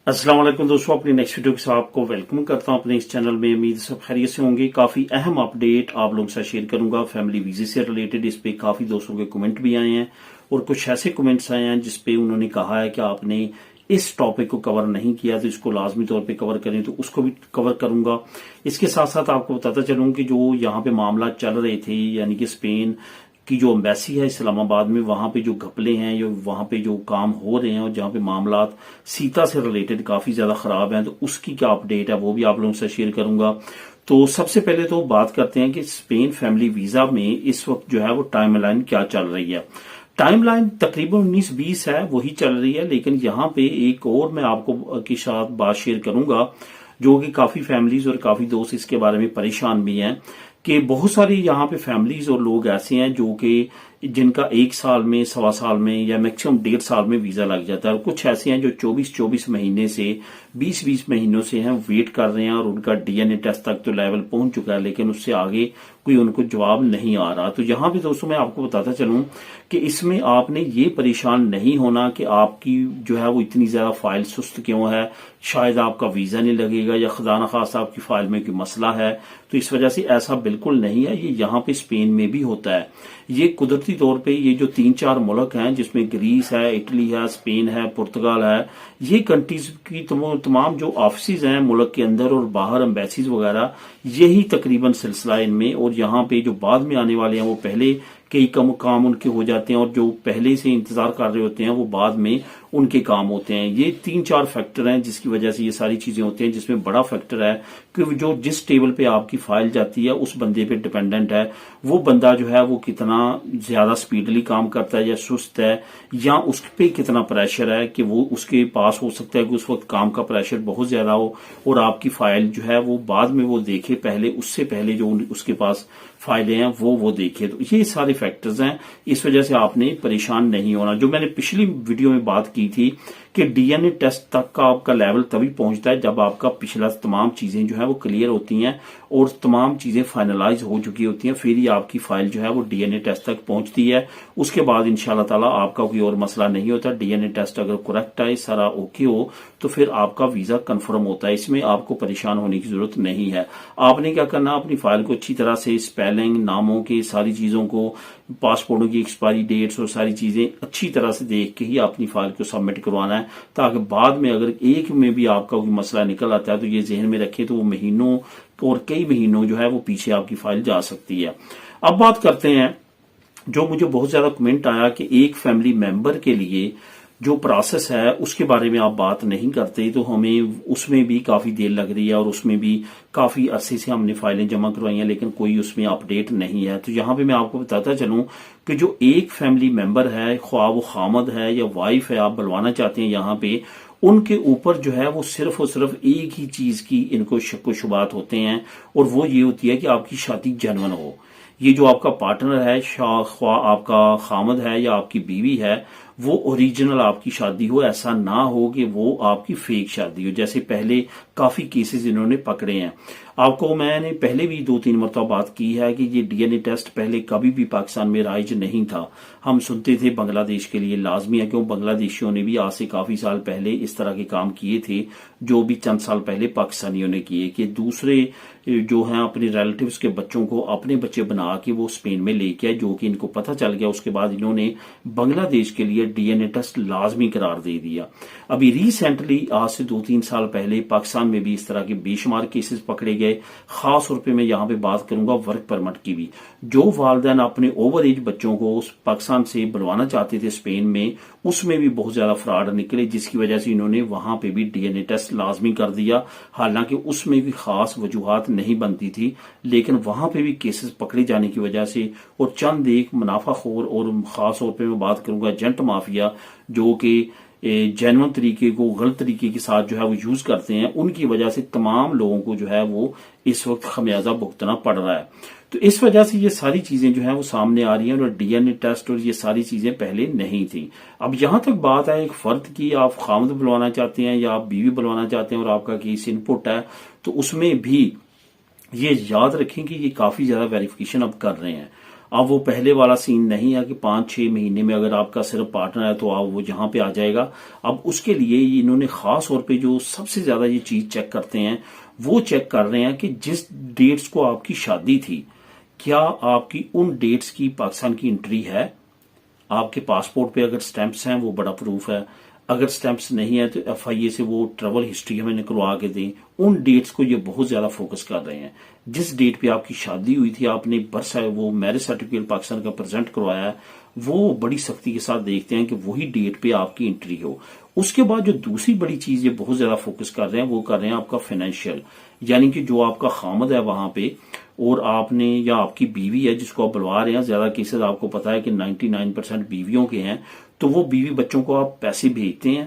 अस्सलाम वालेकुम दोस्तों, अपनी नेक्स्ट वीडियो के साथ आपको वेलकम करता हूं अपने इस चैनल में। उम्मीद सब खैरियत से होंगे। काफी अहम अपडेट आप लोगों के साथ शेयर करूंगा फैमिली वीजे से रिलेटेड। इस पे काफी दोस्तों के कमेंट भी आए हैं और कुछ ऐसे कमेंट्स आए हैं जिसपे उन्होंने कहा है कि आपने इस टॉपिक को कवर नहीं किया तो इसको लाजमी तौर पे कवर करें, तो उसको भी कवर करूंगा। इसके साथ साथ आपको बताता चलूं कि जो यहाँ पे मामला चल रहे थे, यानी कि स्पेन की जो एम्बेसी है इस्लामाबाद में, वहां पे जो घपले हैं, जो वहां पे जो काम हो रहे हैं और जहां पे मामला सीता से रिलेटेड काफी ज्यादा खराब हैं, तो उसकी क्या अपडेट है वो भी आप लोगों से शेयर करूंगा। तो सबसे पहले तो बात करते हैं कि स्पेन फैमिली वीजा में इस वक्त जो है वो टाइमलाइन क्या चल रही है। टाइमलाइन तकरीबन 19-20 है, वही चल रही है। लेकिन यहाँ पे एक और मैं आपको के साथ बात शेयर करूंगा जो कि काफी फैमिलीज और काफी दोस्त इसके बारे में परेशान भी हैं कि बहुत सारी यहाँ पे फैमिलीज और लोग ऐसे हैं जो कि जिनका 1 साल में, 1.25 साल में या मैक्सिमम 1.5 साल में वीजा लग जाता है। और कुछ ऐसे हैं जो 24-24 महीने से 20-20 महीनों से हैं वेट कर रहे हैं और उनका डीएनए टेस्ट तक तो लेवल पहुंच चुका है, लेकिन उससे आगे कोई उनको जवाब नहीं आ रहा। तो यहाँ पे दोस्तों मैं आपको बताता चलूं कि इसमें आपने ये परेशान नहीं होना कि आपकी जो है वो इतनी ज्यादा फाइल सुस्त क्यों है, शायद आपका वीजा नहीं लगेगा या खुदा न खास्ता आपकी फाइल में कोई मसला है। तो इस वजह से ऐसा बिल्कुल नहीं है। ये यहाँ पे स्पेन में भी होता है। ये कुदरती तौर पे ये जो 3-4 मुल्क हैं जिसमें ग्रीस है, इटली है, स्पेन है, पुर्तगाल है, ये कंट्रीज की तमाम जो ऑफिस हैं मुल्क के अंदर और बाहर एम्बेसीज वगैरह, यही तकरीबन सिलसिला इनमें। और यहाँ पे जो बाद में आने वाले हैं वो पहले कई काम उनके हो जाते हैं और जो पहले से इंतजार कर रहे होते हैं वो बाद में उनके काम होते हैं। ये 3-4 फैक्टर हैं जिसकी वजह से ये सारी चीजें होती हैं, जिसमें बड़ा फैक्टर है कि जो जिस टेबल पे आपकी फाइल जाती है उस बंदे पे डिपेंडेंट है। वो बंदा जो है वो कितना ज्यादा स्पीडली काम करता है या सुस्त है, या उस पे कितना प्रेशर है कि वो उसके पास हो सकता है कि उस वक्त काम का प्रेशर बहुत ज्यादा हो और आपकी फाइल जो है वो बाद में वो देखे, पहले उससे पहले जो उसके पास फाइलें हैं वो देखे। तो ये सारे फैक्टर्स हैं, इस वजह से आपने परेशान नहीं होना। जो मैंने पिछली वीडियो में बात की थी कि डीएनए टेस्ट तक का आपका लेवल तभी पहुंचता है जब आपका पिछला तमाम चीजें जो है वो क्लियर होती हैं और तमाम चीजें फाइनलाइज हो चुकी होती हैं, फिर ही आपकी फाइल जो है वो डीएनए टेस्ट तक पहुंचती है। उसके बाद इंशाल्लाह ताला आपका कोई और मसला नहीं होता। डीएनए टेस्ट अगर करेक्ट है, सारा ओके हो, तो फिर आपका वीजा कंफर्म होता है। इसमें आपको परेशान होने की जरूरत नहीं है। आपने क्या करना, अपनी फाइल को अच्छी तरह से स्पेलिंग, नामों की सारी चीजों को, पासपोर्टों की एक्सपायरी डेट्स और सारी चीजें अच्छी तरह से देख के ही अपनी फाइल को सबमिट करवाना है, ताकि बाद में अगर एक में भी आपका कोई मसला निकल आता है तो ये जहन में रखें तो वो महीनों और कई महीनों जो है वो पीछे आपकी फाइल जा सकती है। अब बात करते हैं, जो मुझे बहुत ज्यादा कमेंट आया कि एक फैमिली मेंबर के लिए जो प्रोसेस है उसके बारे में आप बात नहीं करते, तो हमें उसमें भी काफी देर लग रही है और उसमें भी काफी अरसे से हमने फाइलें जमा करवाई हैं लेकिन कोई उसमें अपडेट नहीं है। तो यहाँ पे मैं आपको बताता चलूं कि जो एक फैमिली मेंबर है, ख्वाह वो खामद है या वाइफ है, आप बुलवाना चाहते हैं यहाँ पे, उनके ऊपर जो है वो सिर्फ और सिर्फ एक ही चीज की इनको शक व शुबात होते हैं और वो ये होती है कि आपकी शादी जेन्युइन हो। ये जो आपका पार्टनर है, ख्वाह आपका खामद है या आपकी बीवी है, वो ओरिजिनल आपकी शादी हो, ऐसा ना हो कि वो आपकी फेक शादी हो, जैसे पहले काफी केसेस इन्होंने पकड़े हैं। आपको मैंने पहले भी 2-3 मरतबा बात की है कि ये डीएनए टेस्ट पहले कभी भी पाकिस्तान में राइज नहीं था। हम सुनते थे बांग्लादेश के लिए लाजमी है, क्यों बांग्लादेशियों ने भी आज से काफी साल पहले इस तरह के काम किए थे जो भी चंद साल पहले पाकिस्तानियों ने किए, कि दूसरे जो हैं अपने रिलेटिव्स के बच्चों को अपने बच्चे बना के वो स्पेन में लेके आए, जो कि इनको पता चल गया। उसके बाद इन्होंने बांग्लादेश के लिए डीएनए टेस्ट लाजमी करार दे दिया। अभी रिसेंटली आज से 2-3 साल पहले पाकिस्तान में भी इस तरह के बेशुमार केसेस पकड़े गए। खास तौर पे मैं यहाँ पे बात करूंगा वर्क परमिट की भी। जो वालिदैन अपने ओवर एज बच्चों को पाकिस्तान से बुलवाना चाहते थे स्पेन में, उसमें भी बहुत ज्यादा फ्रॉड निकले, जिसकी वजह से इन्होंने वहां पे भी डीएनए टेस्ट लाजमी कर दिया। हालांकि उसमें भी खास वजूहात नहीं बनती थी, लेकिन वहां पे भी केसेस पकड़े जाने की वजह से और चंद एक मुनाफाखोर और खास तौर पे मैं बात करूंगा एजेंट माफिया जो कि जेन्युइन तरीके को गलत तरीके के साथ जो है वो यूज करते हैं, उनकी वजह से तमाम लोगों को जो है वो इस वक्त खमियाजा भुगतना पड़ रहा है। तो इस वजह से ये सारी चीजें जो है वो सामने आ रही हैं और डीएनए टेस्ट और ये सारी चीजें पहले नहीं थी। अब यहां तक बात है एक फर्द की, आप खामद बुलवाना चाहते हैं या आप बीवी बुलवाना चाहते हैं और आपका केस इनपुट है, तो उसमें भी ये याद रखें कि ये काफी ज्यादा वेरिफिकेशन अब कर रहे हैं। اب وہ پہلے والا سین نہیں ہے کہ 5-6 مہینے میں اگر آپ کا صرف پارٹنر ہے تو آپ وہ جہاں پہ آ جائے گا. اب اس کے لیے انہوں نے خاص طور پہ جو سب سے زیادہ یہ چیز چیک کرتے ہیں وہ چیک کر رہے ہیں کہ جس ڈیٹس کو آپ کی شادی تھی کیا آپ کی ان ڈیٹس کی پاکستان کی انٹری ہے. آپ کے پاسپورٹ پہ اگر سٹیمپس ہیں وہ بڑا پروف ہے. اگر سٹیمپس نہیں ہے تو ایف آئی اے سے وہ ٹریول ہسٹری ہمیں نکلوا کے دیں. ان ڈیٹس کو یہ بہت زیادہ فوکس کر رہے ہیں. جس ڈیٹ پہ آپ کی شادی ہوئی تھی آپ نے برس وہ میرج سرٹیفکیٹ پاکستان کا پریزنٹ کروایا ہے وہ بڑی سختی کے ساتھ دیکھتے ہیں کہ وہی ڈیٹ پہ آپ کی انٹری ہو. اس کے بعد جو دوسری بڑی چیز یہ بہت زیادہ فوکس کر رہے ہیں وہ کر رہے ہیں آپ کا فائنینشیل، یعنی کہ جو آپ کا خامد ہے وہاں پہ اور آپ نے یا آپ کی بیوی ہے جس کو آپ بلوا رہے ہیں. زیادہ کیسز آپ کو پتا ہے کہ 99% بیویوں کے ہیں. تو وہ بیوی بچوں کو آپ پیسے بھیجتے ہیں،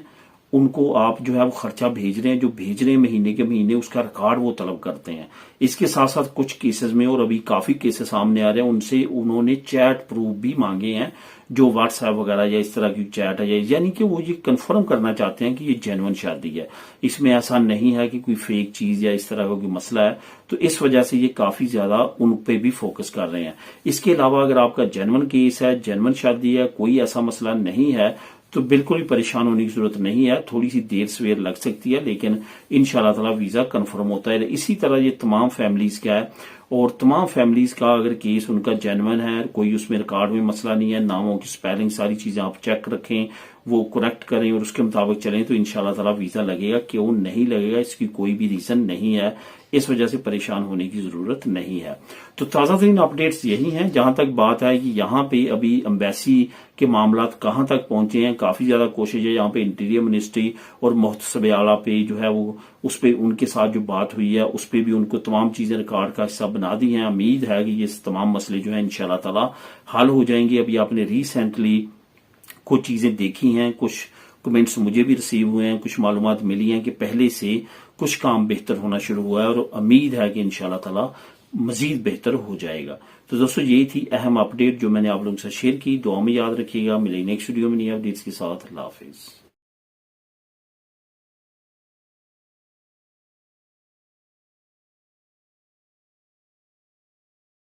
ان کو آپ جو ہے وہ خرچہ بھیج رہے ہیں، جو بھیج رہے ہیں مہینے کے مہینے اس کا ریکارڈ وہ طلب کرتے ہیں. اس کے ساتھ ساتھ کچھ کیسز میں اور ابھی کافی کیسز سامنے آ رہے ہیں ان سے انہوں نے چیٹ پروف بھی مانگے ہیں جو واٹس ایپ وغیرہ یا اس طرح کی چیٹ ہے، یعنی کہ وہ یہ کنفرم کرنا چاہتے ہیں کہ یہ جینون شادی ہے. اس میں ایسا نہیں ہے کہ کوئی فیک چیز یا اس طرح کا کوئی مسئلہ ہے. تو اس وجہ سے یہ کافی زیادہ ان پہ بھی فوکس کر رہے ہیں. اس کے علاوہ اگر آپ کا جینون کیس ہے، جینون شادی ہے، کوئی ایسا مسئلہ نہیں ہے تو بالکل ہی پریشان ہونے کی ضرورت نہیں ہے. تھوڑی سی دیر سویر لگ سکتی ہے لیکن انشاءاللہ تعالی ویزا کنفرم ہوتا ہے. اسی طرح یہ تمام فیملیز کا ہے اور تمام فیملیز کا اگر کیس ان کا جینون ہے، کوئی اس میں ریکارڈ میں مسئلہ نہیں ہے، ناموں کی سپیلنگ ساری چیزیں آپ چیک رکھیں، وہ کریکٹ کریں اور اس کے مطابق چلیں تو انشاءاللہ تعالی ویزا لگے گا. کیوں نہیں لگے گا اس کی کوئی بھی ریزن نہیں ہے، اس وجہ سے پریشان ہونے کی ضرورت نہیں ہے. تو تازہ ترین اپڈیٹس یہی ہیں. جہاں تک بات ہے کہ یہاں پہ ابھی ایمبیسی کے معاملات کہاں تک پہنچے ہیں، کافی زیادہ کوشش ہے یہاں پہ انٹیریئر منسٹری اور محتسب اعلیٰ پہ جو ہے وہ اس پہ ان کے ساتھ جو بات ہوئی ہے اس پہ بھی ان کو تمام چیزیں ریکارڈ کا حصہ بنا دی ہیں. امید ہے کہ یہ تمام مسئلے جو ہیں انشاءاللہ تعالی حل ہو جائیں گے. ابھی آپ نے ریسنٹلی کچھ چیزیں دیکھی ہیں، کچھ کمنٹس مجھے بھی ریسیو ہوئے ہیں، کچھ معلومات ملی ہیں کہ پہلے سے کچھ کام بہتر ہونا شروع ہوا ہے اور امید ہے کہ انشاءاللہ تعالی مزید بہتر ہو جائے گا. تو دوستو یہی تھی اہم اپڈیٹ جو میں نے آپ لوگوں سے شیئر کی. دعا میں یاد رکھیے گا. ملیں نیکسٹ ویڈیو میں نئی اپڈیٹس کے ساتھ. اللہ حافظ.